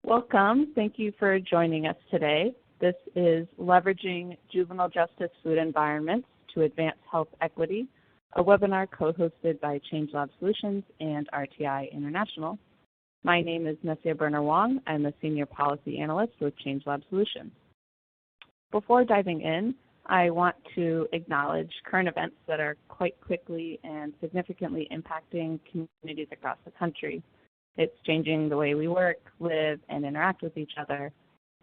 Welcome. Thank you for joining us today. This is Leveraging Juvenile Justice Food Environments to Advance Health Equity, a webinar co-hosted by ChangeLab Solutions and RTI International. My name is Nessia Berner-Wong. I'm a Senior Policy Analyst with ChangeLab Solutions. Before diving in, I want to acknowledge current events that are quite quickly and significantly impacting communities across the country. It's changing the way we work, live, and interact with each other.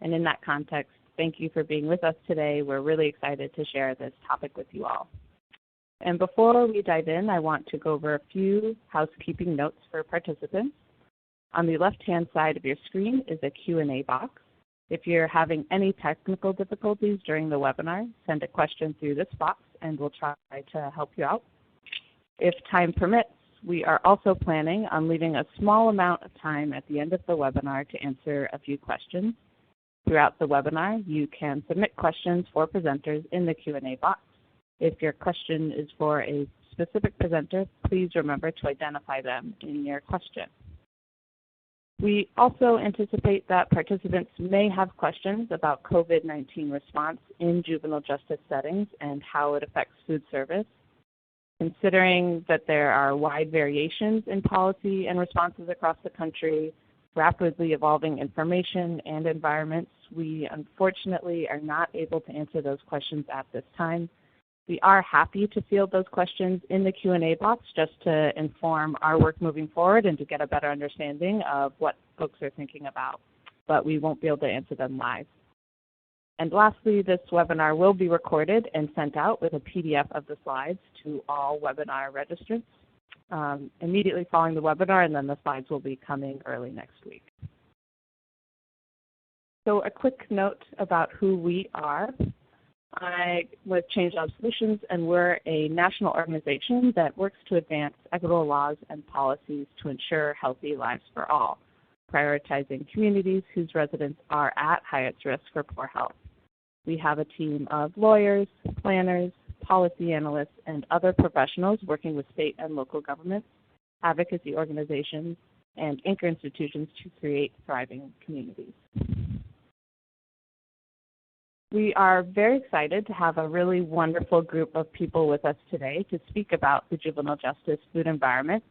And in that context, thank you for being with us today. We're really excited to share this topic with you all. And before we dive in, I want to go over a few housekeeping notes for participants. On the left-hand side of your screen is a Q&A box. If you're having any technical difficulties during the webinar, send a question through this box and we'll try to help you out. If time permits, we are also planning on leaving a small amount of time at the end of the webinar to answer a few questions. Throughout the webinar, you can submit questions for presenters in the Q&A box. If your question is for a specific presenter, please remember to identify them in your question. We also anticipate that participants may have questions about COVID-19 response in juvenile justice settings and how it affects food service. Considering that there are wide variations in policy and responses across the country, rapidly evolving information and environments, we unfortunately are not able to answer those questions at this time. We are happy to field those questions in the Q&A box just to inform our work moving forward and to get a better understanding of what folks are thinking about, but we won't be able to answer them live. And lastly, this webinar will be recorded and sent out with a PDF of the slides to all webinar registrants immediately following the webinar, and then the slides will be coming early next week. So a quick note about who we are. I'm with ChangeLab Solutions, and we're a national organization that works to advance equitable laws and policies to ensure healthy lives for all, prioritizing communities whose residents are at highest risk for poor health. We have a team of lawyers, planners, policy analysts, and other professionals working with state and local governments, advocacy organizations, and anchor institutions to create thriving communities. We are very excited to have a really wonderful group of people with us today to speak about the juvenile justice food environment.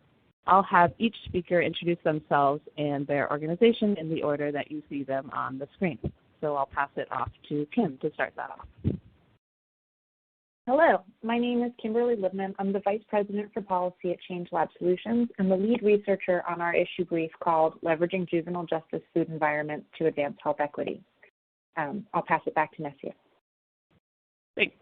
I'll have each speaker introduce themselves and their organization in the order that you see them on the screen. So I'll pass it off to Kim to start that off. Hello, my name is Kimberly Libman. I'm the Vice President for Policy at ChangeLab Solutions and the lead researcher on our issue brief called Leveraging Juvenile Justice Food Environments to Advance Health Equity. I'll pass it back to Nessia. Thanks.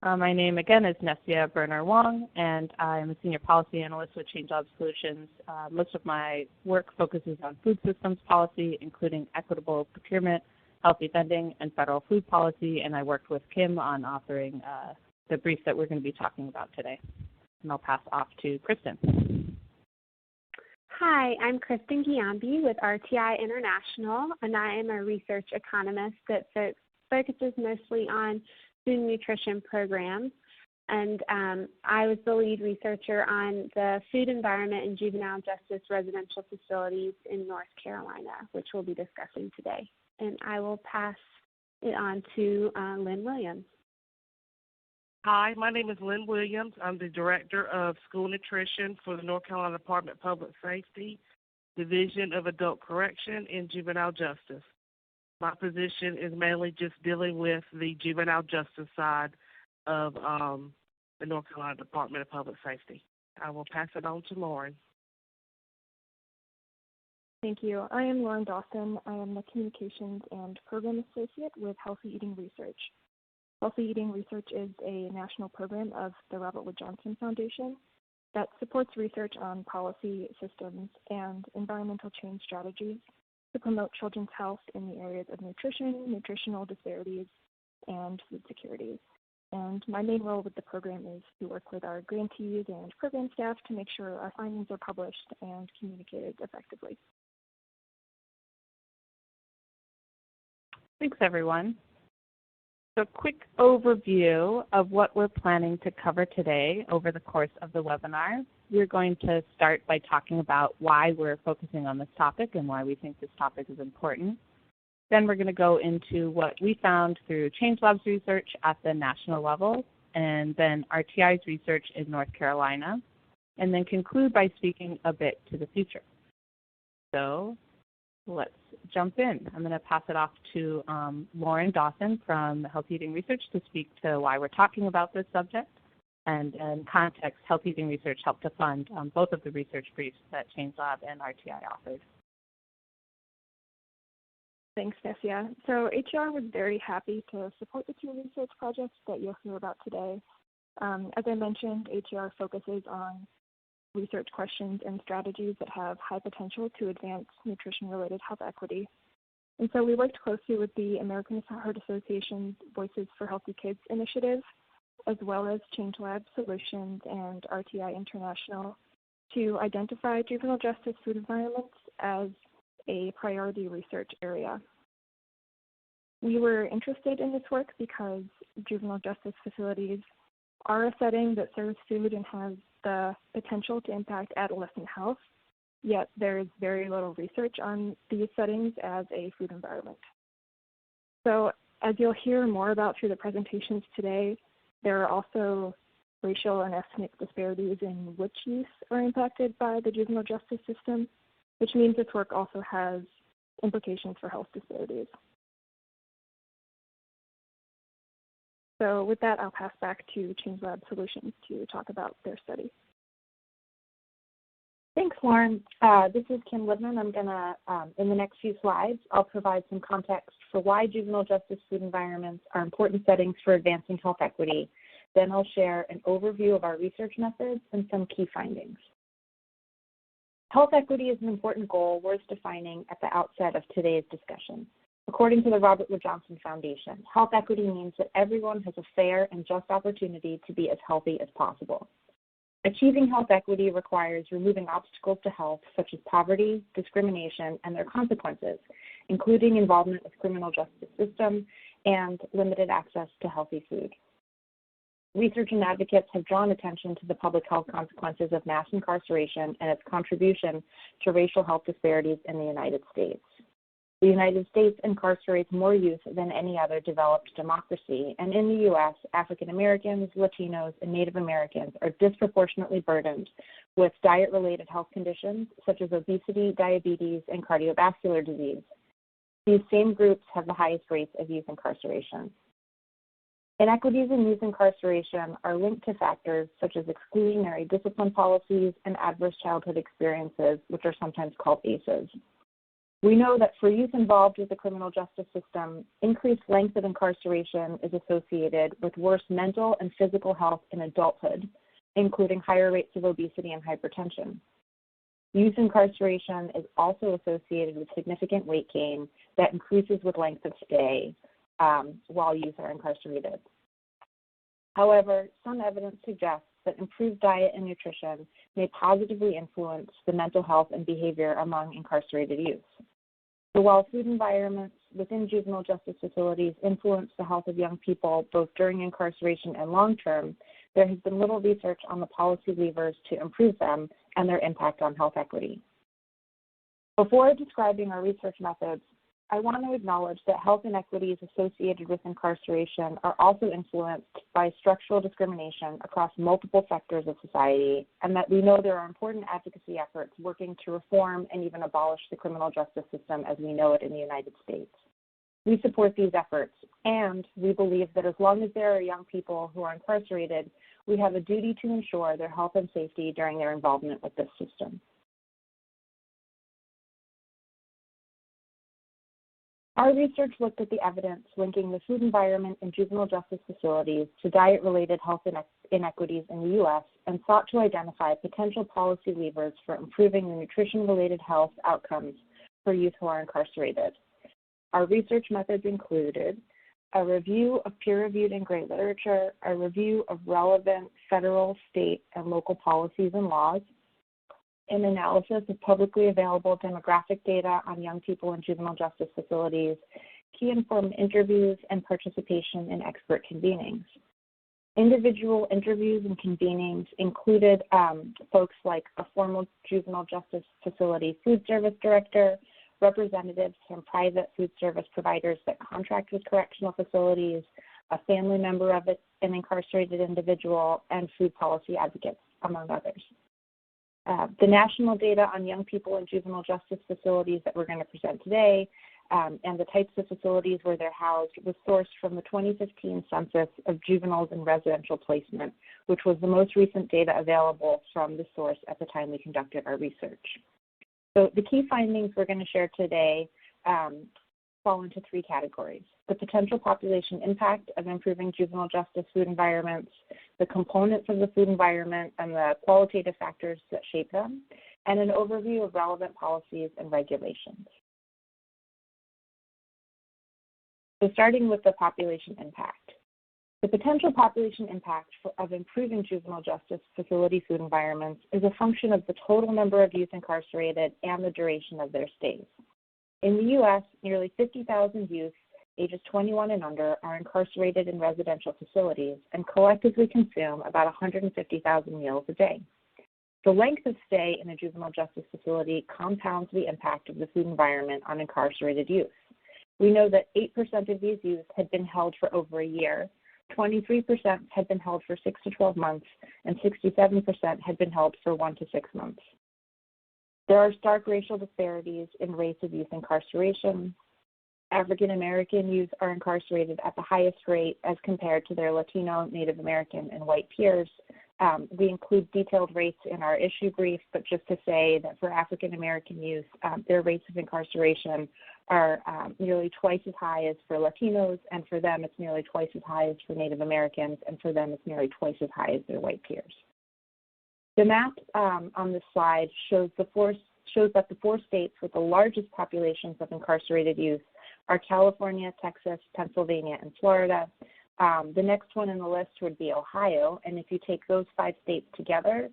My name again is Nessia Berner-Wong, and I'm a Senior Policy Analyst with ChangeLab Solutions. Most of my work focuses on food systems policy, including equitable procurement, healthy vending, and federal food policy, and I worked with Kim on authoring the brief that we're going to be talking about today. And I'll pass off to Kristen. Hi, I'm Kristen Giambi with RTI International, and I am a research economist that focuses mostly on food and nutrition programs. And I was the lead researcher on the food environment and juvenile justice residential facilities in North Carolina, which we'll be discussing today. And I will pass it on to Lynn Williams. Hi, my name is Lynn Williams. I'm the Director of School Nutrition for the North Carolina Department of Public Safety, Division of Adult Correction and Juvenile Justice. My position is mainly just dealing with the juvenile justice side of the North Carolina Department of Public Safety. I will pass it on to Lauren. Thank you. I am Lauren Dawson. I am the Communications and Program Associate with Healthy Eating Research. Healthy Eating Research is a national program of the Robert Wood Johnson Foundation that supports research on policy, systems, and environmental change strategies to promote children's health in the areas of nutrition, nutritional disparities, and food security. And my main role with the program is to work with our grantees and program staff to make sure our findings are published and communicated effectively. Thanks, everyone. So a quick overview of what we're planning to cover today over the course of the webinar. We're going to start by talking about why we're focusing on this topic and why we think this topic is important. Then we're going to go into what we found through ChangeLab's research at the national level, and then RTI's research in North Carolina, and then conclude by speaking a bit to the future. So let's jump in. I'm going to pass it off to Lauren Dawson from Healthy Eating Research to speak to why we're talking about this subject. And in context, Healthy Eating Research helped to fund both of the research briefs that ChangeLab and RTI offered. Thanks, Nessia. So HER was very happy to support the two research projects that you'll hear about today. As I mentioned, HER focuses on research questions and strategies that have high potential to advance nutrition-related health equity. And so we worked closely with the American Heart Association's Voices for Healthy Kids initiative, as well as ChangeLab Solutions and RTI International, to identify juvenile justice food environments as a priority research area. We were interested in this work because juvenile justice facilities are a setting that serves food and has the potential to impact adolescent health, yet there is very little research on these settings as a food environment. So as you'll hear more about through the presentations today, there are also racial and ethnic disparities in which youth are impacted by the juvenile justice system, which means this work also has implications for health disparities. So with that, I'll pass back to ChangeLab Solutions to talk about their study. Thanks, Lauren. This is Kim Libman. I'm going to, in the next few slides, I'll provide some context for why juvenile justice food environments are important settings for advancing health equity. Then I'll share an overview of our research methods and some key findings. Health equity is an important goal worth defining at the outset of today's discussion. According to the Robert Wood Johnson Foundation, health equity means that everyone has a fair and just opportunity to be as healthy as possible. Achieving health equity requires removing obstacles to health such as poverty, discrimination, and their consequences, including involvement with the criminal justice system and limited access to healthy food. Research and advocates have drawn attention to the public health consequences of mass incarceration and its contribution to racial health disparities in the United States. The United States incarcerates more youth than any other developed democracy, and in the U.S., African Americans, Latinos, and Native Americans are disproportionately burdened with diet-related health conditions such as obesity, diabetes, and cardiovascular disease. These same groups have the highest rates of youth incarceration. Inequities in youth incarceration are linked to factors such as exclusionary discipline policies and adverse childhood experiences, which are sometimes called ACEs. We know that for youth involved with the criminal justice system, increased length of incarceration is associated with worse mental and physical health in adulthood, including higher rates of obesity and hypertension. Youth incarceration is also associated with significant weight gain that increases with length of stay while youth are incarcerated. However, some evidence suggests that improved diet and nutrition may positively influence the mental health and behavior among incarcerated youth. So while food environments within juvenile justice facilities influence the health of young people both during incarceration and long term, there has been little research on the policy levers to improve them and their impact on health equity. Before describing our research methods, I want to acknowledge that health inequities associated with incarceration are also influenced by structural discrimination across multiple sectors of society, and that we know there are important advocacy efforts working to reform and even abolish the criminal justice system as we know it in the United States. We support these efforts, and we believe that as long as there are young people who are incarcerated, we have a duty to ensure their health and safety during their involvement with this system. Our research looked at the evidence linking the food environment in juvenile justice facilities to diet-related health inequities in the U.S. and sought to identify potential policy levers for improving the nutrition-related health outcomes for youth who are incarcerated. Our research methods included a review of peer-reviewed and great literature, a review of relevant federal, state, and local policies and laws, an analysis of publicly available demographic data on young people in juvenile justice facilities, key-informed interviews, and participation in expert convenings. Individual interviews and convenings included folks like a former juvenile justice facility food service director, representatives from private food service providers that contract with correctional facilities, a family member of an incarcerated individual, and food policy advocates, among others. The national data on young people in juvenile justice facilities that we're going to present today and the types of facilities where they're housed was sourced from the 2015 census of juveniles in residential placement, which was the most recent data available from the source at the time we conducted our research. So the key findings we're going to share today fall into three categories: the potential population impact of improving juvenile justice food environments, the components of the food environment and the qualitative factors that shape them, and an overview of relevant policies and regulations. So starting with the population impact. The potential population impact of improving juvenile justice facility food environments is a function of the total number of youth incarcerated and the duration of their stays. In the U.S., nearly 50,000 youth ages 21 and under are incarcerated in residential facilities and collectively consume about 150,000 meals a day. The length of stay in a juvenile justice facility compounds the impact of the food environment on incarcerated youth. We know that 8% of these youth had been held for over a year, 23% had been held for 6 to 12 months, and 67% had been held for 1 to 6 months. There are stark racial disparities in rates of youth incarceration. African American youth are incarcerated at the highest rate as compared to their Latino, Native American, and white peers. We include detailed rates in our issue brief, but just to say that for African American youth, their rates of incarceration are nearly twice as high as for Latinos, and for them it's nearly twice as high as for Native Americans, and for them it's nearly twice as high as their white peers. The map on this slide shows that the 4 states with the largest populations of incarcerated youth are California, Texas, Pennsylvania, and Florida. The next one in the list would be Ohio, and if you take those 5 states together,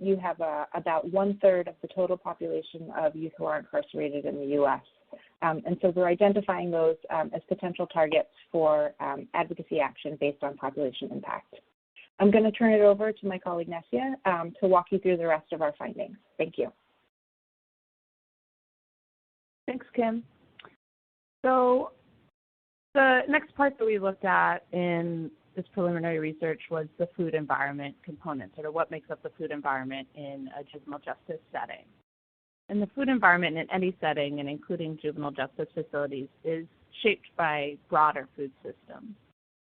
you have about 1/3 of the total population of youth who are incarcerated in the U.S. And so we're identifying those as potential targets for advocacy action based on population impact. I'm going to turn it over to my colleague Nessia to walk you through the rest of our findings. Thank you. Thanks, Kim. So the next part that we looked at in this preliminary research was the food environment components, or what makes up the food environment in a juvenile justice setting. And the food environment in any setting, and including juvenile justice facilities, is shaped by broader food systems.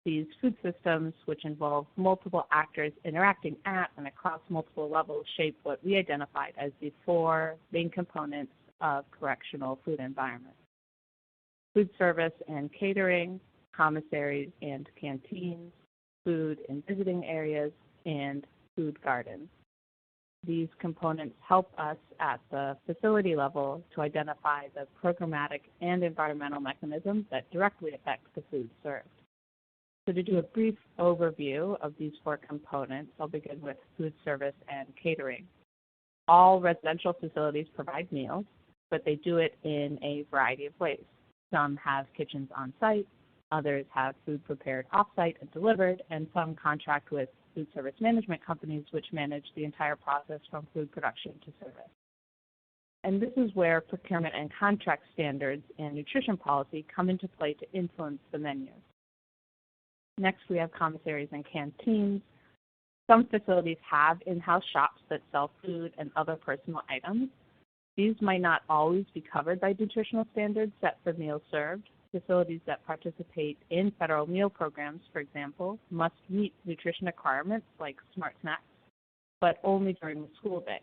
These food systems, which involve multiple actors interacting at and across multiple levels, shape what we identified as the 4 main components of correctional food environment: food service and catering, commissaries and canteens, food in visiting areas, and food gardens. These components help us at the facility level to identify the programmatic and environmental mechanisms that directly affect the food served. So to do a brief overview of these 4 components, I'll begin with food service and catering. All residential facilities provide meals, but they do it in a variety of ways. Some have kitchens on site, others have food prepared off-site and delivered, and some contract with food service management companies which manage the entire process from food production to service. And this is where procurement and contract standards and nutrition policy come into play to influence the menu. Next, we have commissaries and canteens. Some facilities have in-house shops that sell food and other personal items. These might not always be covered by nutritional standards set for meals served. Facilities that participate in federal meal programs, for example, must meet nutrition requirements like smart snacks, but only during the school day.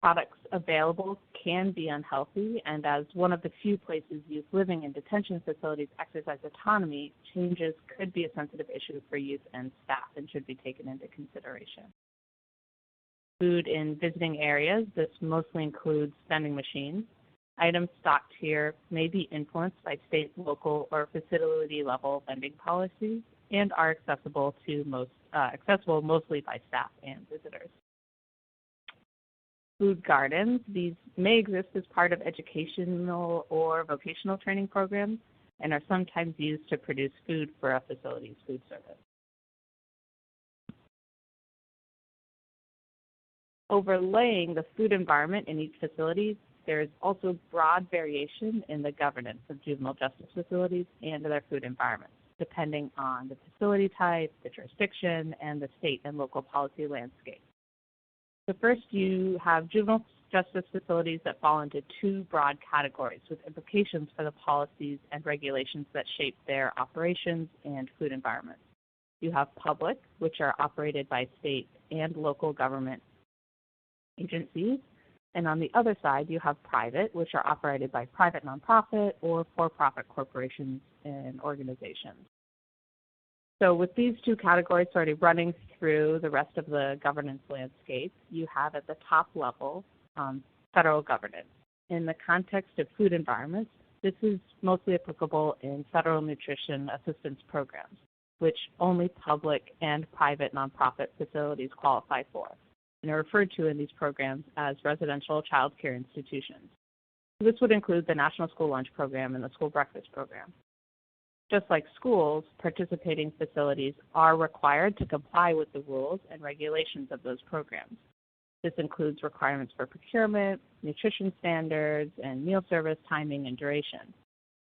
Products available can be unhealthy, and as one of the few places youth living in detention facilities exercise autonomy, changes could be a sensitive issue for youth and staff and should be taken into consideration. Food in visiting areas, this mostly includes vending machines. Items stocked here may be influenced by state, local, or facility-level vending policies and are accessible mostly by staff and visitors. Food gardens, these may exist as part of educational or vocational training programs. and are sometimes used to produce food for a facility's food service. Overlaying the food environment in each facility, there is also broad variation in the governance of juvenile justice facilities and their food environments, depending on the facility type, the jurisdiction, and the state and local policy landscape. So first, you have juvenile justice facilities that fall into two broad categories with implications for the policies and regulations that shape their operations and food environments. You have public, which are operated by state and local government agencies, and on the other side, you have private, which are operated by private nonprofit or for-profit corporations and organizations. So with these two categories sort of running through the rest of the governance landscape, you have at the top level federal governance. In the context of food environments, this is mostly applicable in federal nutrition assistance programs, which only public and private nonprofit facilities qualify for, and are referred to in these programs as residential child care institutions. This would include the National School Lunch Program and the School Breakfast Program. Just like schools, participating facilities are required to comply with the rules and regulations of those programs. This includes requirements for procurement, nutrition standards, and meal service timing and duration.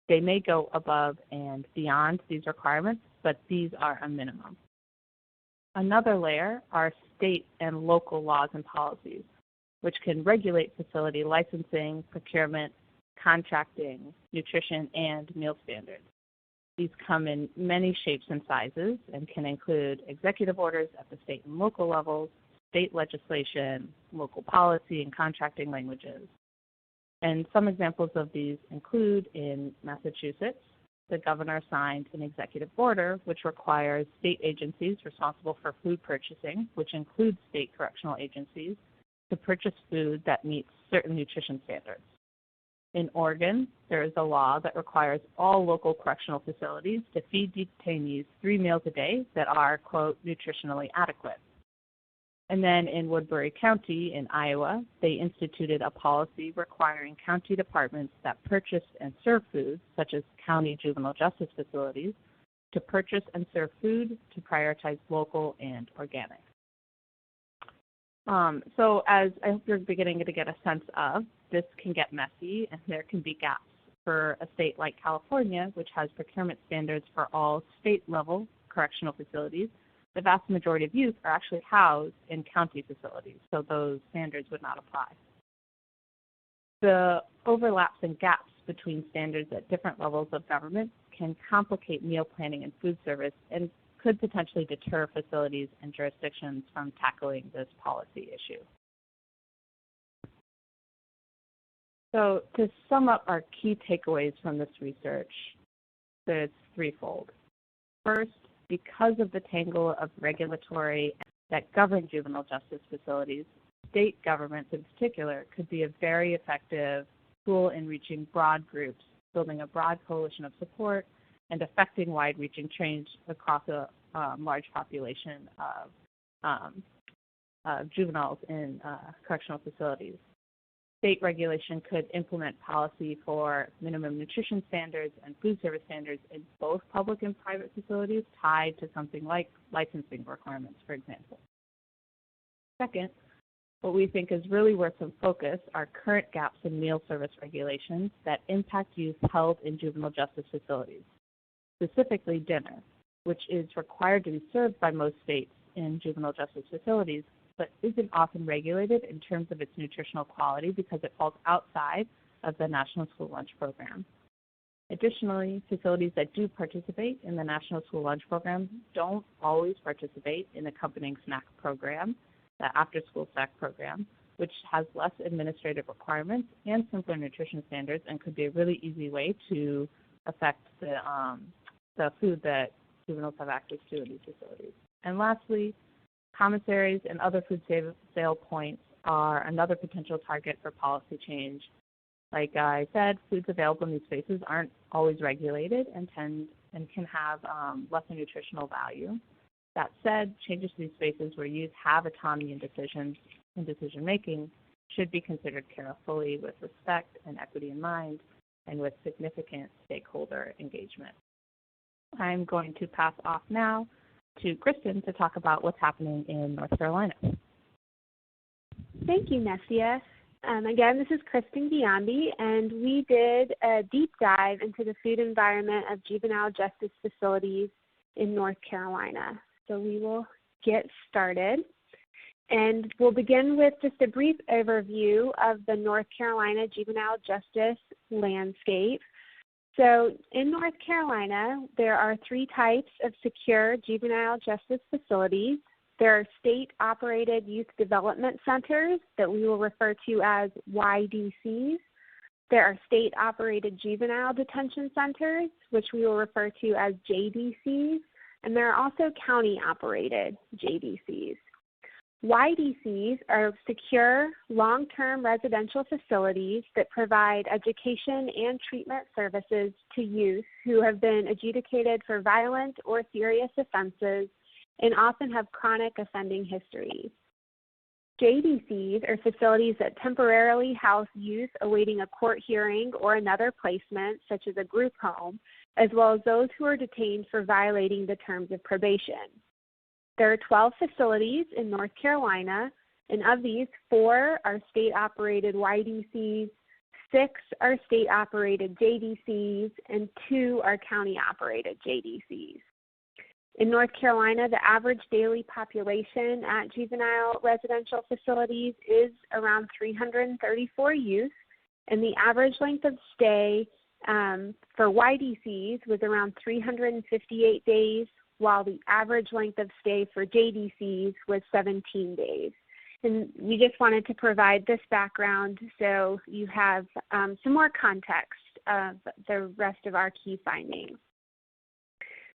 They may go above and beyond these requirements, but these are a minimum. Another layer are state and local laws and policies, which can regulate facility licensing, procurement, contracting, nutrition, and meal standards. These come in many shapes and sizes and can include executive orders at the state and local levels, state legislation, local policy, and contracting languages. And some examples of these include in Massachusetts, the governor signed an executive order which requires state agencies responsible for food purchasing, which includes state correctional agencies, to purchase food that meets certain nutrition standards. In Oregon, there is a law that requires all local correctional facilities to feed detainees 3 meals a day that are, quote, nutritionally adequate. And then in Woodbury County in Iowa, they instituted a policy requiring county departments that purchase and serve food, such as county juvenile justice facilities, to purchase and serve food to prioritize local and organic. So as I hope you're beginning to get a sense of, this can get messy and there can be gaps. For a state like California, which has procurement standards for all state-level correctional facilities, the vast majority of youth are actually housed in county facilities, so those standards would not apply. The overlaps and gaps between standards at different levels of government can complicate meal planning and food service and could potentially deter facilities and jurisdictions from tackling this policy issue. So to sum up our key takeaways from this research, it's threefold. First, because of the tangle of regulatory that govern juvenile justice facilities, state governments in particular could be a very effective tool in reaching broad groups, building a broad coalition of support, and affecting wide-reaching change across a large population of juveniles in correctional facilities. State regulation could implement policy for minimum nutrition standards and food service standards in both public and private facilities tied to something like licensing requirements, for example. Second, what we think is really worth some focus are current gaps in meal service regulations that impact youth held in juvenile justice facilities, specifically dinner, which is required to be served by most states in juvenile justice facilities, but isn't often regulated in terms of its nutritional quality because it falls outside of the National School Lunch Program. Additionally, facilities that do participate in the National School Lunch Program don't always participate in accompanying snack program, the after-school snack program, which has less administrative requirements and simpler nutrition standards and could be a really easy way to affect the food that juveniles have access to in these facilities. And lastly, commissaries and other food sale points are another potential target for policy change. Like I said, foods available in these spaces aren't always regulated and can have lesser nutritional value. That said, changes to these spaces where youth have autonomy in decision making should be considered carefully with respect and equity in mind, and with significant stakeholder engagement. I'm going to pass off now to Kristen to talk about what's happening in North Carolina. Thank you, Nessia. Again, this is Kristen Giambi, and we did a deep dive into the food environment of juvenile justice facilities in North Carolina. So we will get started. And we'll begin with just a brief overview of the North Carolina juvenile justice landscape. So in North Carolina, there are 3 types of secure juvenile justice facilities. There are state-operated youth development centers that we will refer to as YDCs. There are state-operated juvenile detention centers, which we will refer to as JDCs. And there are also county-operated JDCs. YDCs are secure, long-term residential facilities that provide education and treatment services to youth who have been adjudicated for violent or serious offenses and often have chronic offending histories. JDCs are facilities that temporarily house youth awaiting a court hearing or another placement, such as a group home, as well as those who are detained for violating the terms of probation. There are 12 facilities in North Carolina, and of these, 4 are state-operated YDCs, 6 are state-operated JDCs, and 2 are county-operated JDCs. In North Carolina, the average daily population at juvenile residential facilities is around 334 youth, and the average length of stay for YDCs was around 358 days, while the average length of stay for JDCs was 17 days. And we just wanted to provide this background so you have some more context of the rest of our key findings.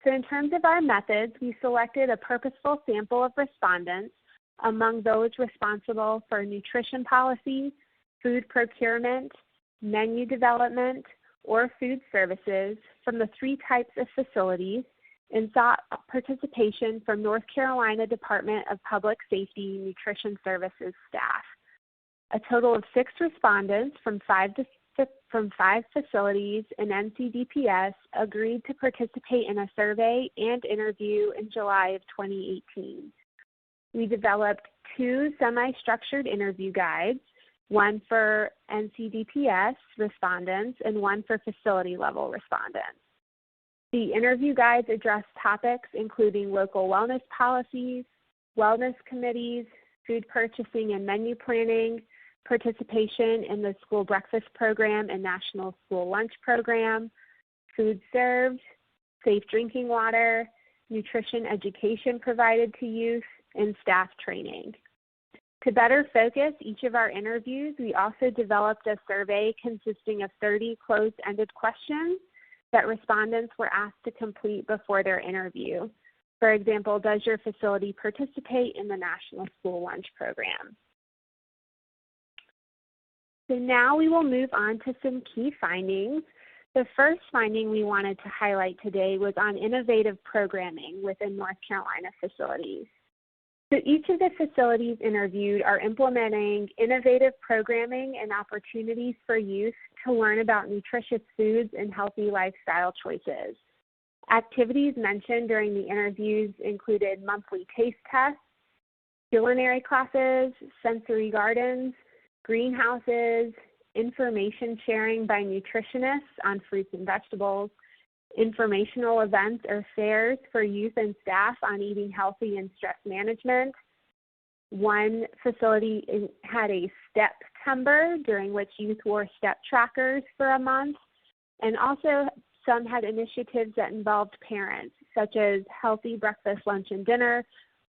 So in terms of our methods, we selected a purposeful sample of respondents among those responsible for nutrition policy, food procurement, menu development, or food services from the 3 types of facilities, and sought participation from North Carolina Department of Public Safety Nutrition Services staff. A total of 6 respondents from 5 facilities and NCDPS agreed to participate in a survey and interview in July of 2018. We developed 2 semi-structured interview guides, one for NCDPS respondents and one for facility-level respondents. The interview guides address topics including local wellness policies, wellness committees, food purchasing and menu planning, participation in the school breakfast program and national school lunch program, food served, safe drinking water, nutrition education provided to youth, and staff training. To better focus each of our interviews, we also developed a survey consisting of 30 closed-ended questions that respondents were asked to complete before their interview. For example, does your facility participate in the National School Lunch Program? So now we will move on to some key findings. The first finding we wanted to highlight today was on innovative programming within North Carolina facilities. So each of the facilities interviewed are implementing innovative programming and opportunities for youth to learn about nutritious foods and healthy lifestyle choices. Activities mentioned during the interviews included monthly taste tests, culinary classes, sensory gardens, greenhouses, information sharing by nutritionists on fruits and vegetables, informational events or fairs for youth and staff on eating healthy and stress management. One facility had a step timber during which youth wore step trackers for a month, and also some had initiatives that involved parents, such as healthy breakfast, lunch, and dinner,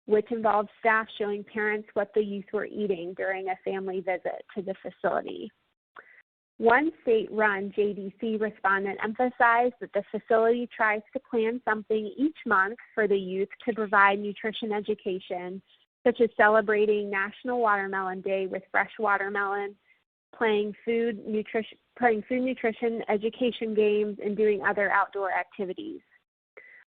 which involved staff showing parents what the youth were eating during a family visit to the facility. One state-run JDC respondent emphasized that the facility tries to plan something each month for the youth to provide nutrition education, such as celebrating National Watermelon Day with fresh watermelon, playing food nutrition education games, and doing other outdoor activities.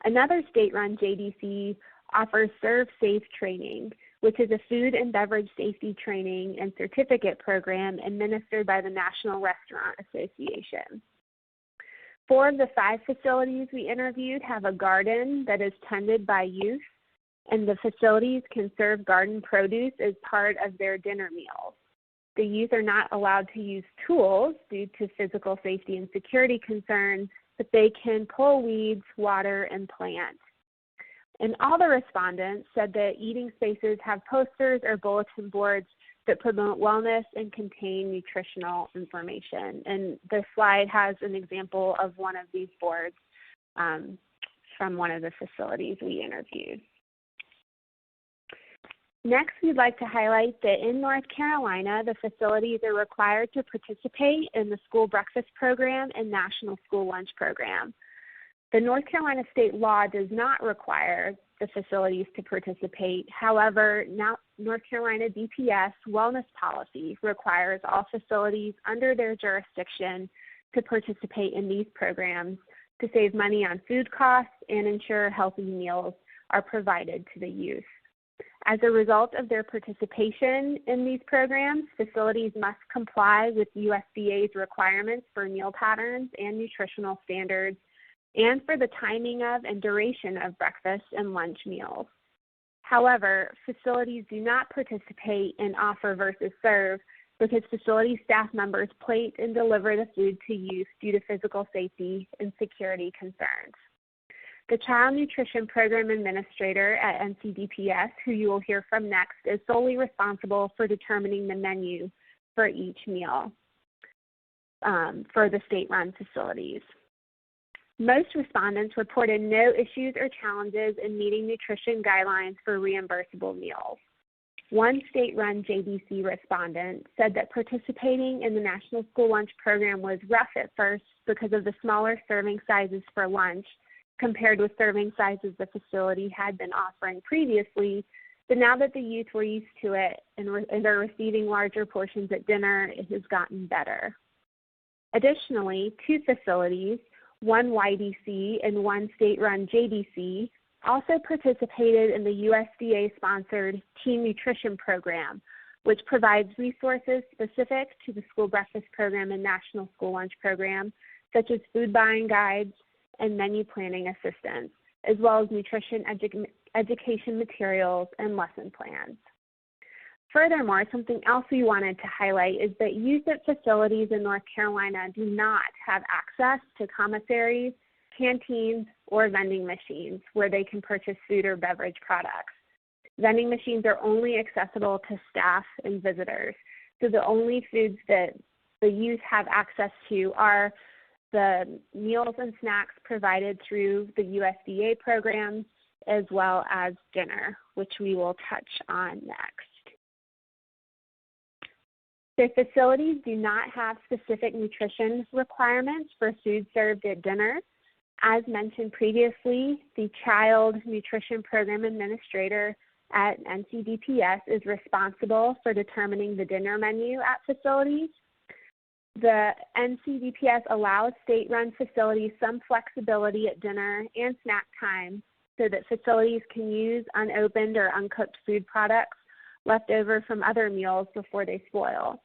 Another state-run JDC offers Serve Safe training, which is a food and beverage safety training and certificate program administered by the National Restaurant Association. 4 of the 5 facilities we interviewed have a garden that is tended by youth, and the facilities can serve garden produce as part of their dinner meals. The youth are not allowed to use tools due to physical safety and security concerns, but they can pull weeds, water, and plant. And all the respondents said that eating spaces have posters or bulletin boards that promote wellness and contain nutritional information. And this slide has an example of one of these boards from one of the facilities we interviewed. Next, we'd like to highlight that in North Carolina, the facilities are required to participate in the school breakfast program and national school lunch program. The North Carolina state law does not require the facilities to participate. However, now North Carolina DPS wellness policy requires all facilities under their jurisdiction to participate in these programs to save money on food costs and ensure healthy meals are provided to the youth. As a result of their participation in these programs, facilities must comply with USDA's requirements for meal patterns and nutritional standards, and for the timing of and duration of breakfast and lunch meals. However, facilities do not participate in offer versus serve because facility staff members plate and deliver the food to youth due to physical safety and security concerns. The Child Nutrition Program Administrator at NCDPS, who you will hear from next, is solely responsible for determining the menu for each meal for the state-run facilities. Most respondents reported no issues or challenges in meeting nutrition guidelines for reimbursable meals. One state-run JDC respondent said that participating in the National School Lunch Program was rough at first because of the smaller serving sizes for lunch compared with serving sizes the facility had been offering previously, but now that the youth were used to it and are receiving larger portions at dinner, it has gotten better. Additionally, 2 facilities, one YDC and one state-run JDC, also participated in the USDA-sponsored Teen Nutrition Program, which provides resources specific to the school breakfast program and national school lunch program, such as food buying guides and menu planning assistance, as well as nutrition education materials and lesson plans. Furthermore, something else we wanted to highlight is that youth at facilities in North Carolina do not have access to commissaries, canteens, or vending machines where they can purchase food or beverage products. Vending machines are only accessible to staff and visitors, so the only foods that the youth have access to are the meals and snacks provided through the USDA programs, as well as dinner, which we will touch on next. The facilities do not have specific nutrition requirements for food served at dinner. As mentioned previously, the Child Nutrition Program Administrator at NCDPS is responsible for determining the dinner menu at facilities. The NCDPS allows state-run facilities some flexibility at dinner and snack time so that facilities can use unopened or uncooked food products left over from other meals before they spoil.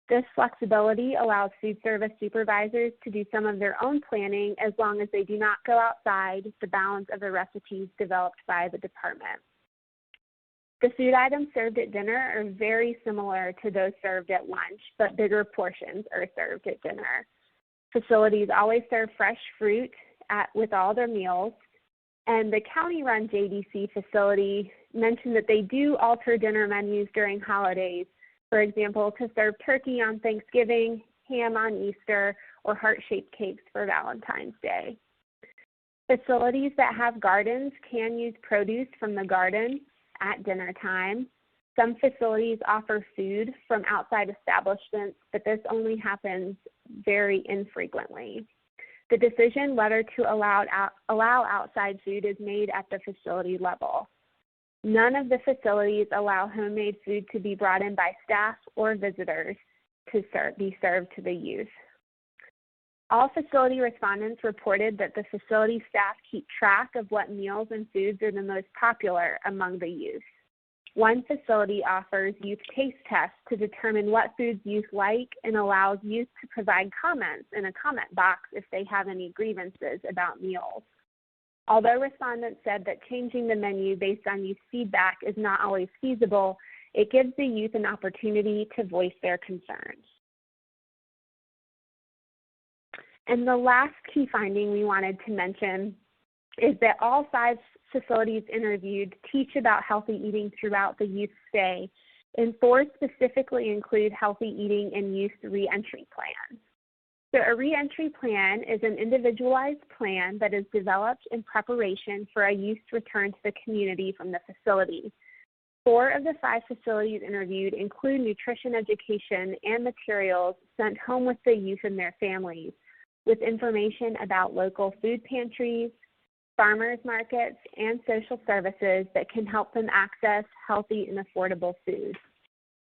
This flexibility allows food service supervisors to do some of their own planning as long as they do not go outside the bounds of the recipes developed by the department. The food items served at dinner are very similar to those served at lunch, but bigger portions are served at dinner. Facilities always serve fresh fruit with all their meals, and the county-run JDC facility mentioned that they do alter dinner menus during holidays, for example, to serve turkey on Thanksgiving, ham on Easter, or heart-shaped cakes for Valentine's Day. Facilities that have gardens can use produce from the garden at dinner time. Some facilities offer food from outside establishments, but this only happens very infrequently. The decision whether to allow outside food is made at the facility level. None of the facilities allow homemade food to be brought in by staff or visitors to be served to the youth. All facility respondents reported that the facility staff keep track of what meals and foods are the most popular among the youth. One facility offers youth taste tests to determine what foods youth like and allows youth to provide comments in a comment box if they have any grievances about meals. Although respondents said that changing the menu based on youth feedback is not always feasible, it gives the youth an opportunity to voice their concerns. And the last key finding we wanted to mention is that all 5 facilities interviewed teach about healthy eating throughout the youth stay, and 4 specifically include healthy eating and youth reentry plans. So a reentry plan is an individualized plan that is developed in preparation for a youth's return to the community from the facility. 4 of the 5 facilities interviewed include nutrition education and materials sent home with the youth and their families, with information about local food pantries, farmers markets, and social services that can help them access healthy and affordable food.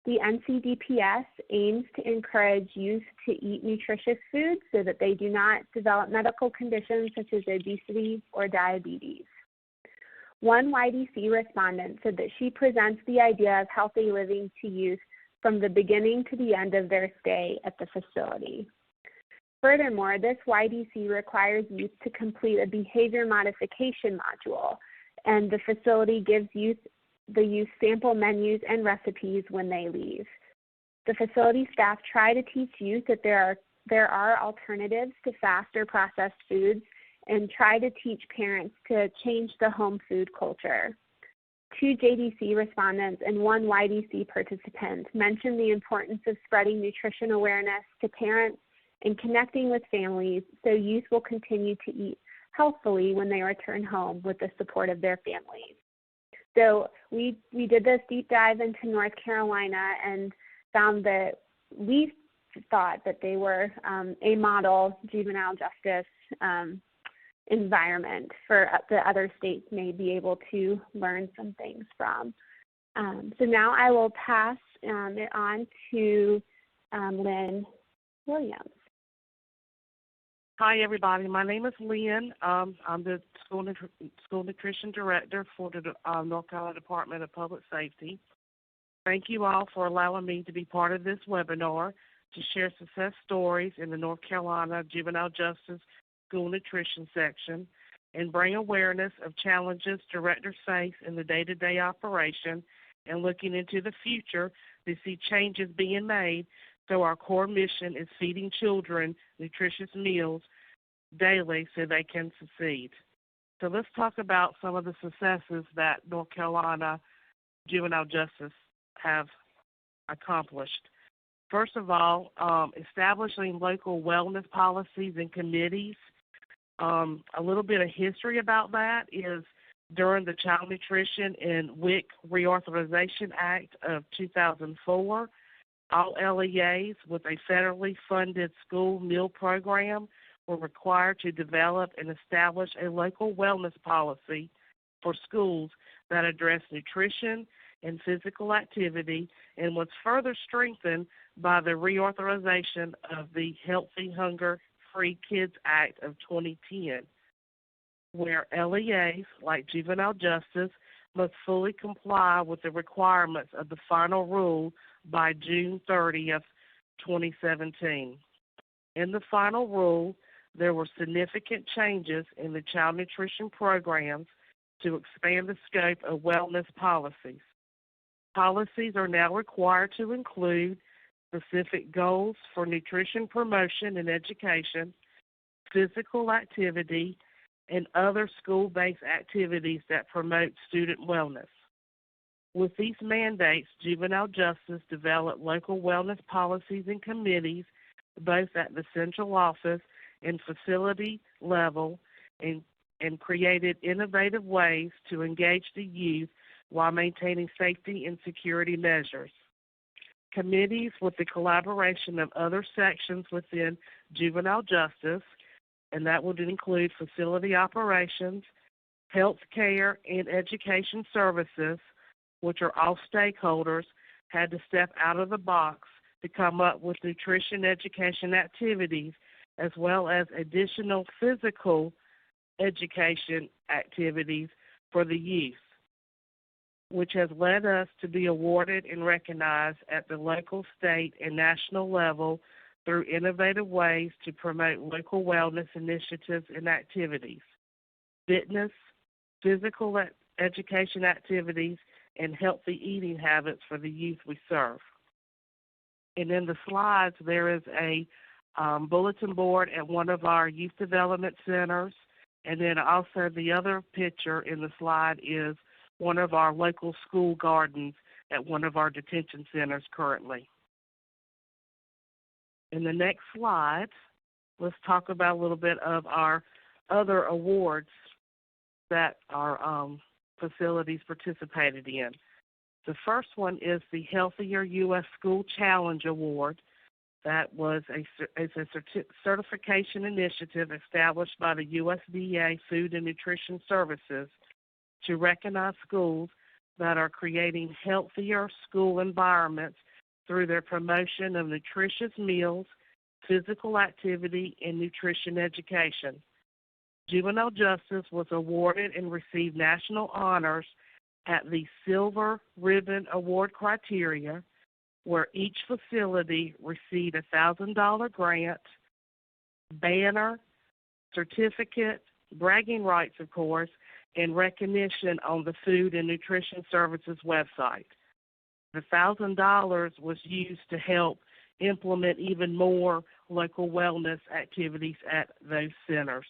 The NCDPS aims to encourage youth to eat nutritious foods so that they do not develop medical conditions such as obesity or diabetes. One YDC respondent said that she presents the idea of healthy living to youth from the beginning to the end of their stay at the facility. Furthermore, this YDC requires youth to complete a behavior modification module, and the facility gives the youth sample menus and recipes when they leave. The facility staff try to teach youth that there are alternatives to fast or processed foods and try to teach parents to change the home food culture. 2 JDC respondents and 1 YDC participant mentioned the importance of spreading nutrition awareness to parents and connecting with families so youth will continue to eat healthfully when they return home with the support of their families. So we did this deep dive into North Carolina and found that we thought that they were a model juvenile justice environment for the other states may be able to learn some things from. So now I will pass it on to Lynn Williams. Hi, everybody. My name is Lynn. I'm the School Nutrition Director for the North Carolina Department of Public Safety. Thank you all for allowing me to be part of this webinar to share success stories in the North Carolina Juvenile Justice School Nutrition section and bring awareness of challenges directors face in the day-to-day operation and looking into the future to see changes being made. So our core mission is feeding children nutritious meals daily so they can succeed. So let's talk about some of the successes that North Carolina Juvenile Justice have accomplished. First of all, establishing local wellness policies and committees. A little bit of history about that is during the Child Nutrition and WIC Reauthorization Act of 2004, all LEAs with a federally funded school meal program were required to develop and establish a local wellness policy for schools that address nutrition and physical activity, and was further strengthened by the reauthorization of the Healthy Hunger-Free Kids Act of 2010, where LEAs, like juvenile justice, must fully comply with the requirements of the final rule by June 30th, 2017. In the final rule, there were significant changes in the child nutrition programs to expand the scope of wellness policies. Policies are now required to include specific goals for nutrition promotion and education, physical activity, and other school-based activities that promote student wellness. With these mandates, juvenile justice developed local wellness policies and committees, both at the central office and facility level, and created innovative ways to engage the youth while maintaining safety and security measures. Committees, with the collaboration of other sections within juvenile justice, and that would include facility operations, health care, and education services, which are all stakeholders, had to step out of the box to come up with nutrition education activities as well as additional physical education activities for the youth. which has led us to be awarded and recognized at the local, state, and national level through innovative ways to promote local wellness initiatives and activities, fitness, physical education activities, and healthy eating habits for the youth we serve. And in the slides, there is a bulletin board at one of our youth development centers, and then also the other picture in the slide is one of our local school gardens at one of our detention centers currently. In the next slide, let's talk about a little bit of our other awards that our facilities participated in. The first one is the Healthier U.S. School Challenge Award. That was a certification initiative established by the USDA Food and Nutrition Services to recognize schools that are creating healthier school environments through their promotion of nutritious meals, physical activity, and nutrition education. Juvenile Justice was awarded and received national honors at the Silver Ribbon Award criteria, where each facility received a $1,000 grant, banner, certificate, bragging rights, of course, and recognition on the Food and Nutrition Services website. The $1,000 was used to help implement even more local wellness activities at those centers.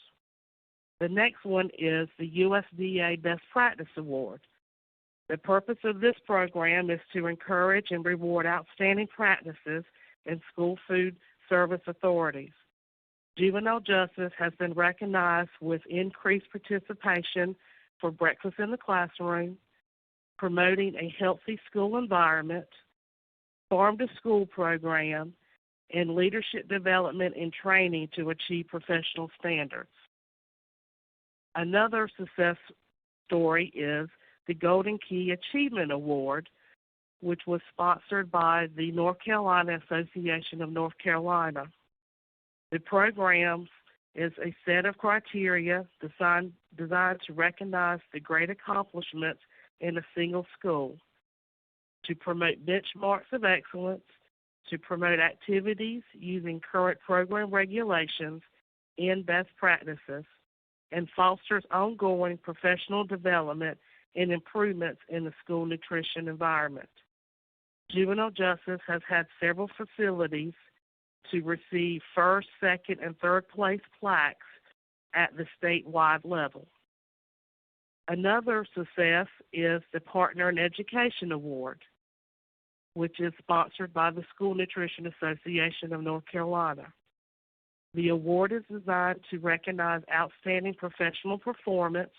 The next one is the USDA Best Practice Award. The purpose of this program is to encourage and reward outstanding practices in school food service authorities. Juvenile Justice has been recognized with increased participation for breakfast in the classroom, promoting a healthy school environment, farm-to-school program, and leadership development and training to achieve professional standards. Another success story is the Golden Key Achievement Award, which was sponsored by the North Carolina Association of North Carolina. The program is a set of criteria designed to recognize the great accomplishments in a single school, to promote benchmarks of excellence, to promote activities using current program regulations and best practices, and fosters ongoing professional development and improvements in the school nutrition environment. Juvenile Justice has had several facilities to receive first, second, and third place plaques at the statewide level. Another success is the Partner in Education Award, which is sponsored by the School Nutrition Association of North Carolina. The award is designed to recognize outstanding professional performance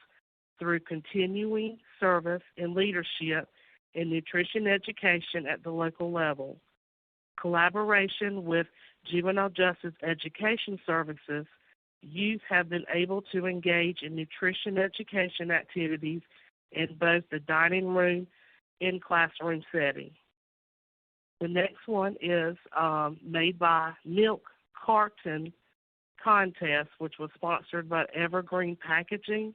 through continuing service and leadership in nutrition education at the local level. Collaboration with Juvenile Justice Education Services, youth have been able to engage in nutrition education activities in both the dining room and classroom setting. The next one is made by Milk Carton Contest, which was sponsored by Evergreen Packaging.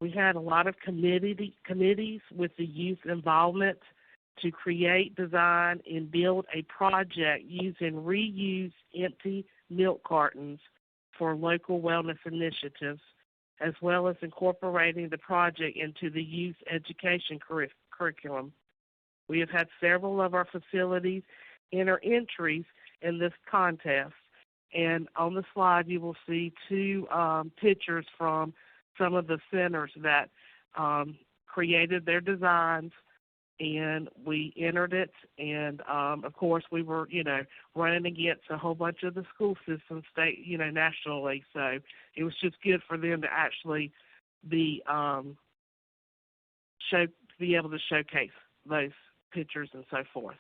We had a lot of committees with the youth involvement to create, design, and build a project using reused empty milk cartons for local wellness initiatives, as well as incorporating the project into the youth education curriculum. We have had several of our facilities enter entries in this contest, and on the slide you will see two pictures from some of the centers that created their designs, and we entered it, and of course we were, running against a whole bunch of the school systems, state, nationally, so it was just good for them to actually be able to showcase those pictures and so forth.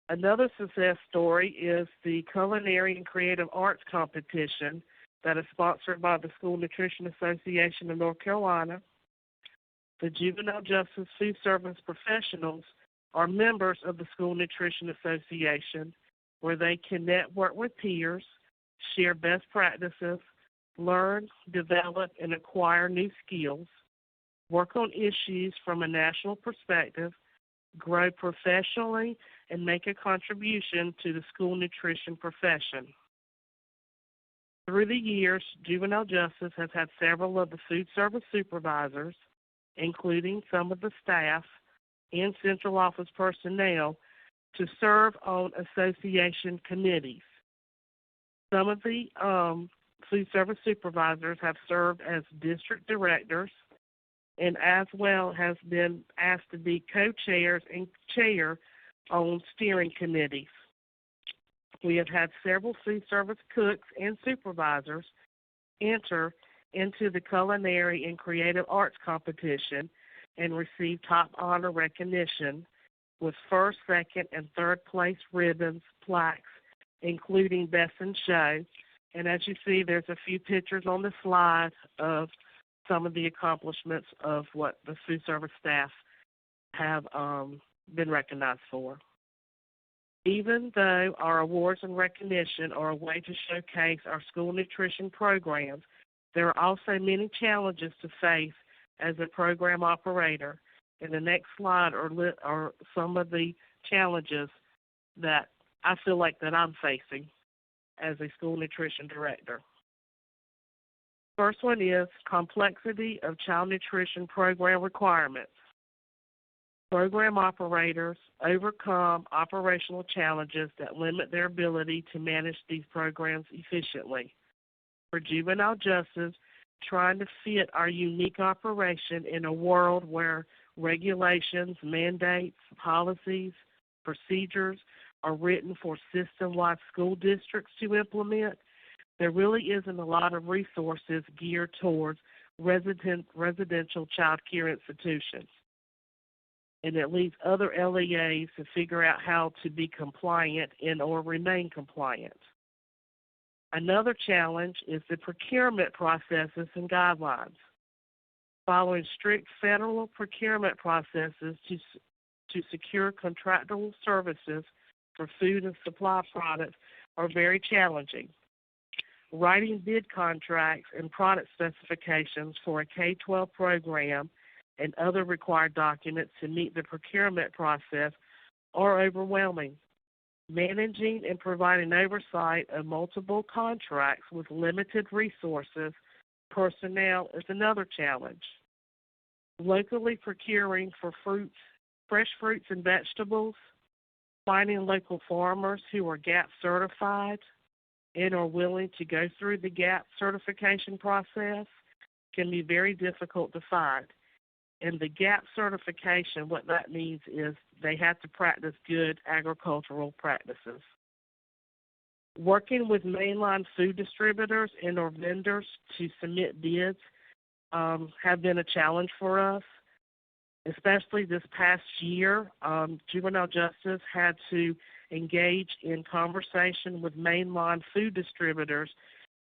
Another success story is the Culinary and Creative Arts Competition that is sponsored by the School Nutrition Association of North Carolina. The Juvenile Justice Food Service Professionals are members of the School Nutrition Association, where they can network with peers, share best practices, learn, develop, and acquire new skills, work on issues from a national perspective, grow professionally, and make a contribution to the school nutrition profession. Through the years, Juvenile Justice has had several of the food service supervisors, including some of the staff and central office personnel, to serve on association committees. Some of the food service supervisors have served as district directors and as well has been asked to be co-chairs and chair on steering committees. We have had several food service cooks and supervisors enter into the culinary and creative arts competition and receive top honor recognition with first, second, and third place ribbons, plaques, including Best in Show. And as you see, there's a few pictures on the slide of some of the accomplishments of what the food service staff have been recognized for. Even though our awards and recognition are a way to showcase our school nutrition programs, there are also many challenges to face as a program operator. And the next slide are some of the challenges that I feel like that I'm facing as a school nutrition director. First one is complexity of child nutrition program requirements. Program operators overcome operational challenges that limit their ability to manage these programs efficiently. For Juvenile Justice, trying to fit our unique operation in a world where regulations, mandates, policies, procedures are written for system-wide school districts to implement, there really isn't a lot of resources geared towards residential child care institutions. And it leaves other LEAs to figure out how to be compliant and or remain compliant. Another challenge is the procurement processes and guidelines. Following strict federal procurement processes to secure contractual services for food and supply products are very challenging. Writing bid contracts and product specifications for a K-12 program and other required documents to meet the procurement process are overwhelming. Managing and providing oversight of multiple contracts with limited resources, personnel is another challenge. Locally procuring for fruits, fresh fruits and vegetables, finding local farmers who are GAP certified and are willing to go through the GAP certification process can be very difficult to find. And the GAP certification, what that means is they have to practice good agricultural practices. Working with mainline food distributors and or vendors to submit bids have been a challenge for us, especially this past year. Juvenile Justice had to engage in conversation with mainline food distributors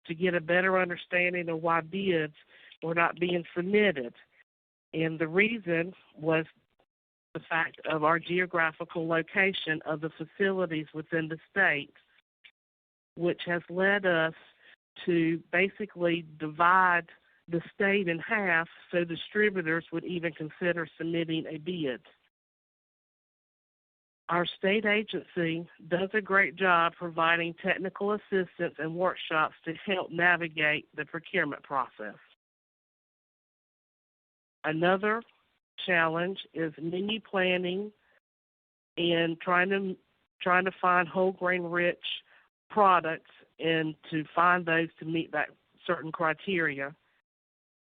to get a better understanding of why bids were not being submitted. And the reason was the fact of our geographical location of the facilities within the state, which has led us to basically divide the state in half so distributors would even consider submitting a bid. Our state agency does a great job providing technical assistance and workshops to help navigate the procurement process. Another challenge is menu planning and trying to find whole grain rich products and to find those to meet that certain criteria.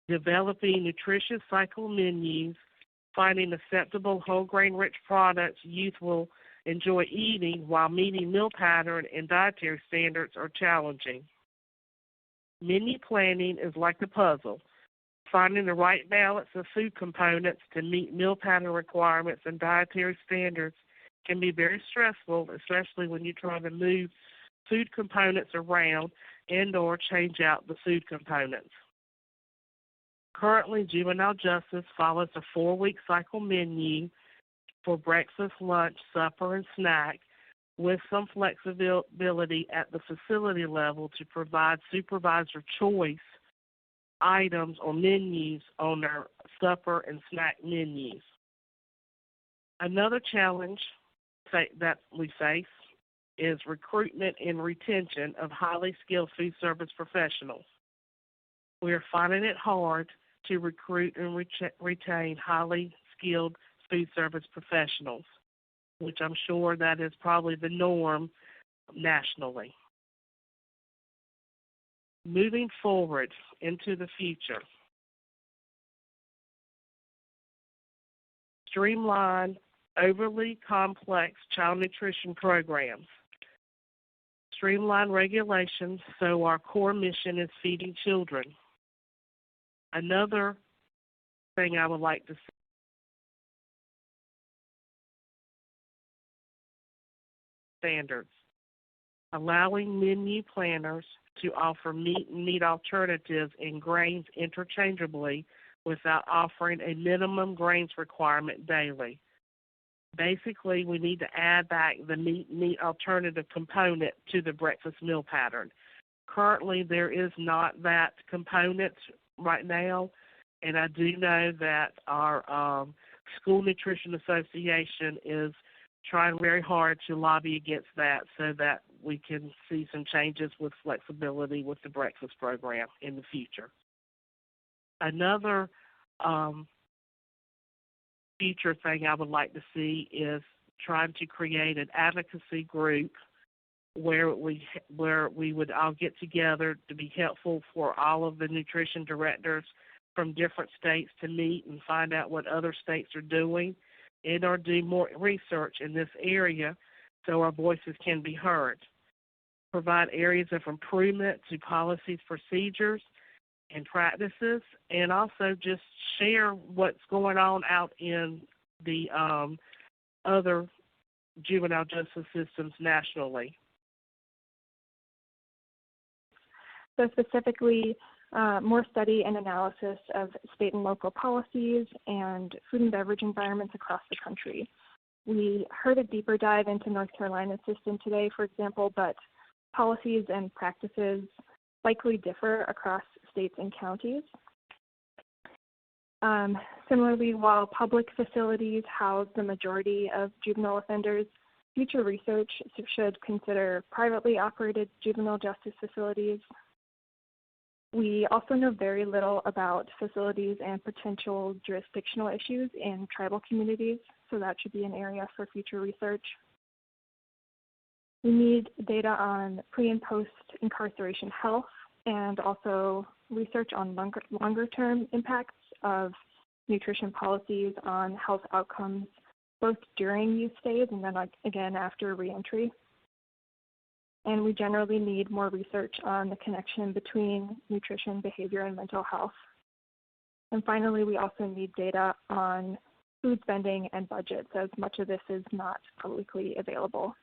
Developing nutritious cycle menus, finding acceptable whole grain rich products youth will enjoy eating while meeting meal pattern and dietary standards are challenging. Menu planning is like a puzzle. Finding the right balance of food components to meet meal pattern requirements and dietary standards can be very stressful, especially when you try to move food components around and or change out the food components. Currently, Juvenile Justice follows a 4-week cycle menu for breakfast, lunch, supper, and snack with some flexibility at the facility level to provide supervisor choice items or menus on their supper and snack menus. Another challenge that we face is recruitment and retention of highly skilled food service professionals. We are finding it hard to recruit and retain highly skilled food service professionals, which I'm sure that is probably the norm nationally. Moving forward into the future, streamline overly complex child nutrition programs. Streamline regulations so our core mission is feeding children. Another thing I would like to see, standards, allowing menu planners to offer meat and meat alternatives and grains interchangeably without offering a minimum grains requirement daily. Basically, we need to add back the meat alternative component to the breakfast meal pattern. Currently, there is not that component right now, and I do know that our School Nutrition Association is trying very hard to lobby against that so that we can see some changes with flexibility with the breakfast program in the future. Another future thing I would like to see is trying to create an advocacy group where we would all get together to be helpful for all of the nutrition directors from different states to meet and find out what other states are doing and or do more research in this area so our voices can be heard. Provide areas of improvement to policies, procedures, and practices, and also just share what's going on out in the other juvenile justice systems nationally. So specifically, more study and analysis of state and local policies and food and beverage environments across the country. We heard a deeper dive into North Carolina's system today, for example, but policies and practices likely differ across states and counties. Similarly, while public facilities house the majority of juvenile offenders, future research should consider privately operated juvenile justice facilities. We also know very little about facilities and potential jurisdictional issues in tribal communities, so that should be an area for future research. We need data on pre- and post-incarceration health and also research on longer-term impacts of nutrition policies on health outcomes, both during youth stays and then again after reentry. And we generally need more research on the connection between nutrition, behavior, and mental health. And finally, we also need data on food spending and budgets, as much of this is not publicly available.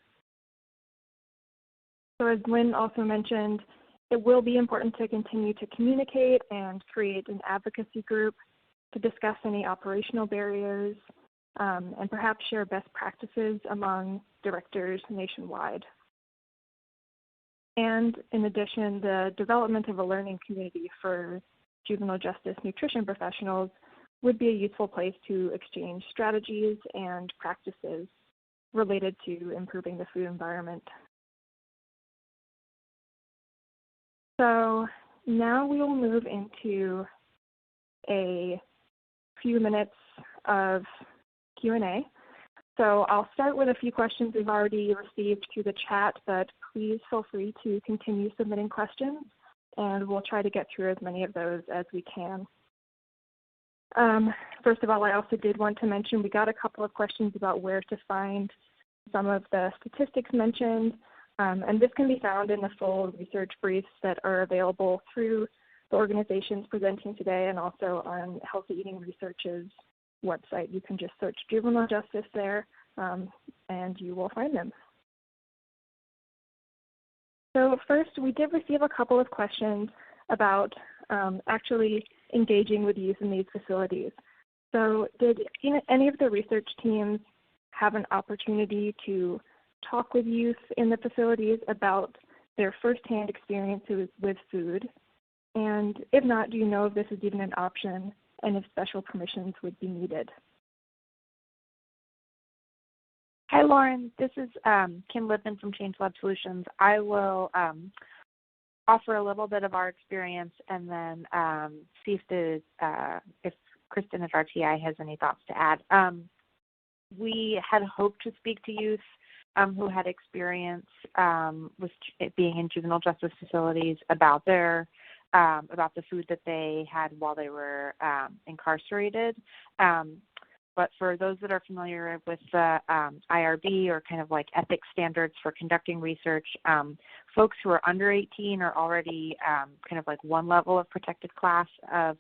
So as Lynn also mentioned, it will be important to continue to communicate and create an advocacy group to discuss any operational barriers and perhaps share best practices among directors nationwide. And in addition, the development of a learning community for juvenile justice nutrition professionals would be a useful place to exchange strategies and practices related to improving the food environment. So now we will move into a few minutes of Q&A. So I'll start with a few questions we've already received through the chat, but please feel free to continue submitting questions, and we'll try to get through as many of those as we can. First of all, I also did want to mention we got a couple of questions about where to find some of the statistics mentioned, and this can be found in the full research briefs that are available through the organizations presenting today and also on Healthy Eating Research's website. You can just search juvenile justice there, and you will find them. So first, we did receive a couple of questions about actually engaging with youth in these facilities. So did any of the research teams have an opportunity to talk with youth in the facilities about their firsthand experiences with food? And if not, do you know if this is even an option and if special permissions would be needed? Hi, Lauren. This is Kim Lippman from ChangeLab Solutions. I will offer a little bit of our experience and then see if Kristen at RTI has any thoughts to add. We had hoped to speak to youth who had experience with being in juvenile justice facilities about the food that they had while they were incarcerated. But for those that are familiar with the IRB or kind of like ethics standards for conducting research, folks who are under 18 are already kind of like one level of protected class of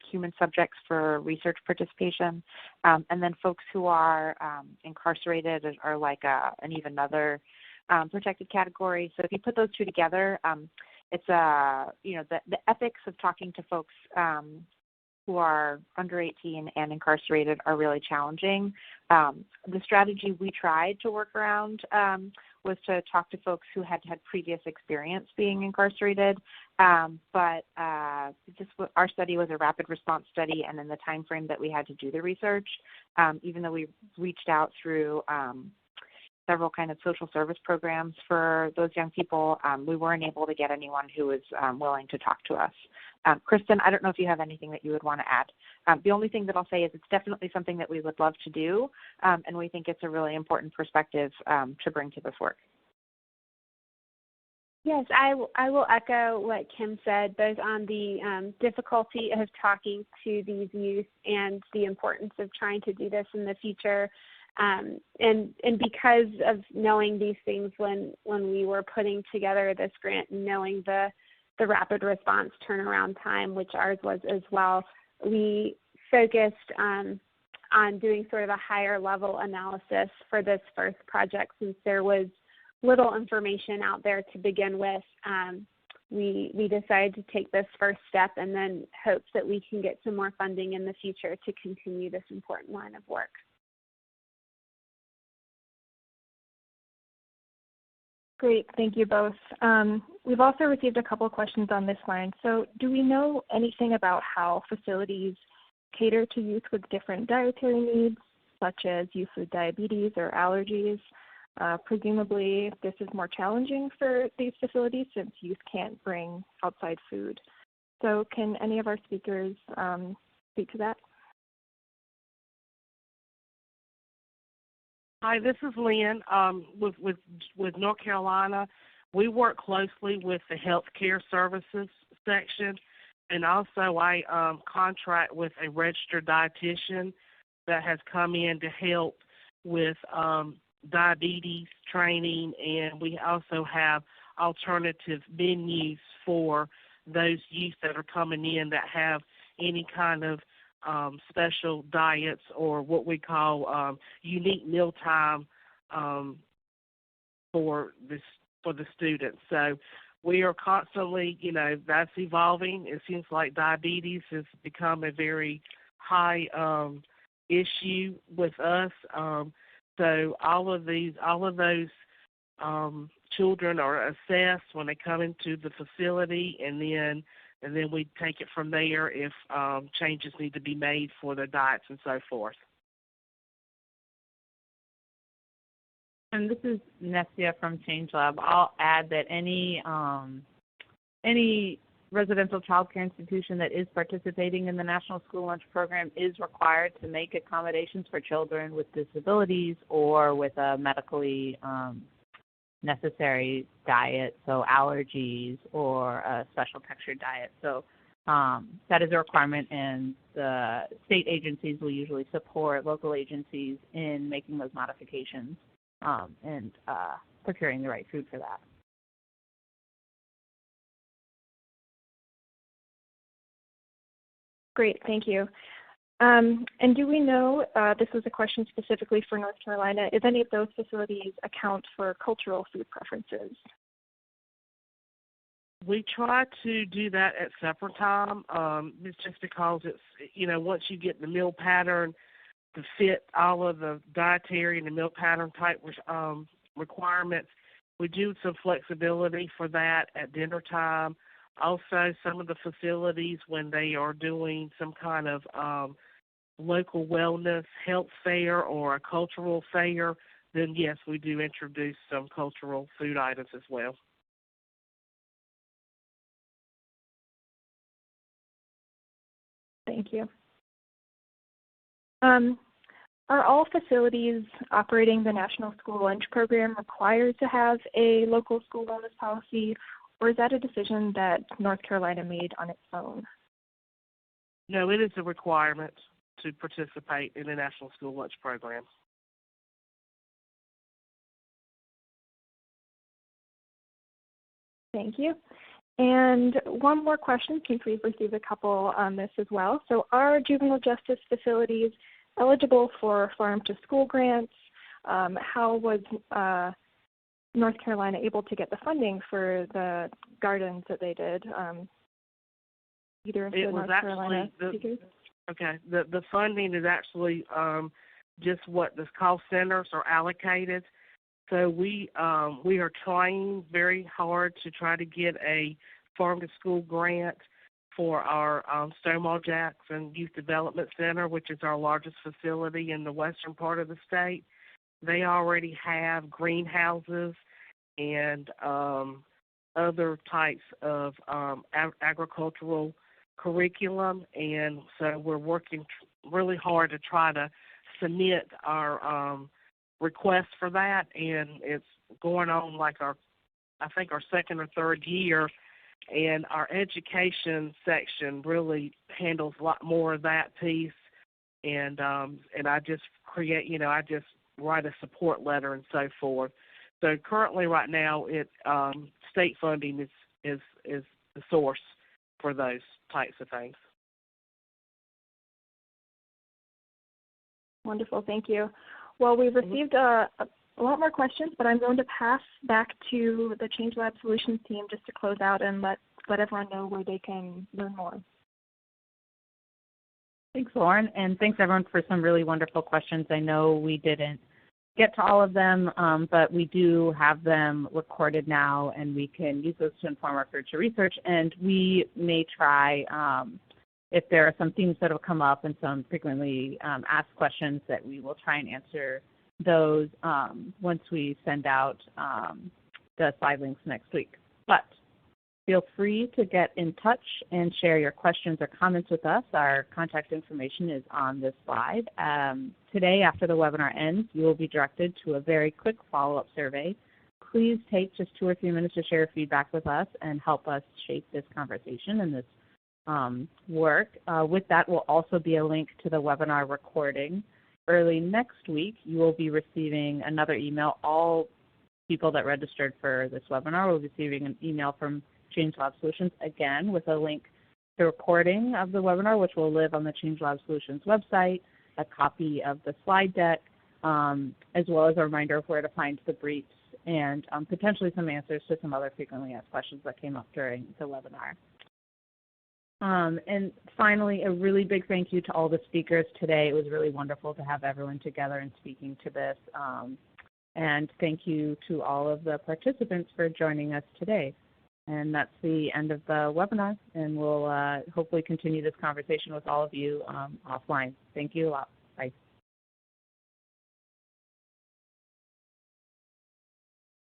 human subjects for research participation. And then folks who are incarcerated are like an even another protected category. So if you put those two together, it's the ethics of talking to folks who are under 18 and incarcerated are really challenging. The strategy we tried to work around was to talk to folks who had had previous experience being incarcerated, but our study was a rapid response study, and in the time frame that we had to do the research, even though we reached out through several kind of social service programs for those young people, we weren't able to get anyone who was willing to talk to us. Kristen, I don't know if you have anything that you would want to add. The only thing that I'll say is it's definitely something that we would love to do, and we think it's a really important perspective to bring to this work. Yes, I will echo what Kim said, both on the difficulty of talking to these youth and the importance of trying to do this in the future. And because of knowing these things when we were putting together this grant and knowing the rapid response turnaround time, which ours was as well, we focused on doing sort of a higher level analysis for this first project. Since there was little information out there to begin with, we decided to take this first step and then hope that we can get some more funding in the future to continue this important line of work. Great, thank you both. We've also received a couple of questions on this line. So do we know anything about how facilities cater to youth with different dietary needs, such as youth with diabetes or allergies? Presumably this is more challenging for these facilities since youth can't bring outside food. So can any of our speakers speak to that? Hi, this is Lynn. With North Carolina, we work closely with the healthcare services section, and also I contract with a registered dietitian that has come in to help with diabetes training, and we also have alternative menus for those youth that are coming in that have any kind of special diets or what we call unique mealtime for the students. So we are constantly, that's evolving. It seems like diabetes has become a very high issue with us. So all of those children are assessed when they come into the facility, and then we take it from there if changes need to be made for their diets and so forth. And this is Nessia from ChangeLab. I'll add that any residential child care institution that is participating in the National School Lunch Program is required to make accommodations for children with disabilities or with a medically necessary diet, so allergies or a special textured diet. So that is a requirement, and the state agencies will usually support local agencies in making those modifications and procuring the right food for that. Great, thank you. And do we know, this was a question specifically for North Carolina, if any of those facilities account for cultural food preferences? We try to do that at separate time. It's just because it's, once you get the meal pattern to fit all of the dietary and the meal pattern type requirements, we do some flexibility for that at dinner time. Also, some of the facilities, when they are doing some kind of local wellness health fair or a cultural fair, then yes, we do introduce some cultural food items as well. Thank you. Are all facilities operating the National School Lunch Program required to have a local school wellness policy, or is that a decision that North Carolina made on its own? No, it is a requirement to participate in the National School Lunch Program. Thank you. And one more question, since we've received a couple on this as well. So are juvenile justice facilities eligible for farm-to-school grants? How was North Carolina able to get the funding for the gardens that they did? Either of the North Carolina speakers? Okay, the funding is actually just what the cost centers are allocated. So we are trying very hard to try to get a farm-to-school grant for our Stonewall Jackson Youth Development Center, which is our largest facility in the western part of the state. They already have greenhouses and other types of agricultural curriculum, and so we're working really hard to try to submit our request for that, and it's going on like I think our second or third year, and our education section really handles a lot more of that piece, and I just create, I just write a support letter and so forth. So currently, right now, state funding is the source for those types of things. Wonderful, thank you. Well, we've received a lot more questions, but I'm going to pass back to the ChangeLab Solutions team just to close out and let everyone know where they can learn more. Thanks, Lauren, and thanks everyone for some really wonderful questions. I know we didn't get to all of them, but we do have them recorded now, and we can use those to inform our future research. And we may try, if there are some themes that have come up and some frequently asked questions, that we will try and answer those once we send out the slide links next week. But feel free to get in touch and share your questions or comments with us. Our contact information is on this slide. Today, after the webinar ends, you will be directed to a very quick follow-up survey. Please take just 2 or 3 minutes to share feedback with us and help us shape this conversation and this work. With that will also be a link to the webinar recording. Early next week, you will be receiving another email. All people that registered for this webinar will be receiving an email from ChangeLab Solutions, again, with a link to the recording of the webinar, which will live on the ChangeLab Solutions website, a copy of the slide deck, as well as a reminder of where to find the briefs and potentially some answers to some other frequently asked questions that came up during the webinar. And finally, a really big thank you to all the speakers today. It was really wonderful to have everyone together and speaking to this. And thank you to all of the participants for joining us today. And that's the end of the webinar, and we'll hopefully continue this conversation with all of you offline. Thank you a lot. Bye.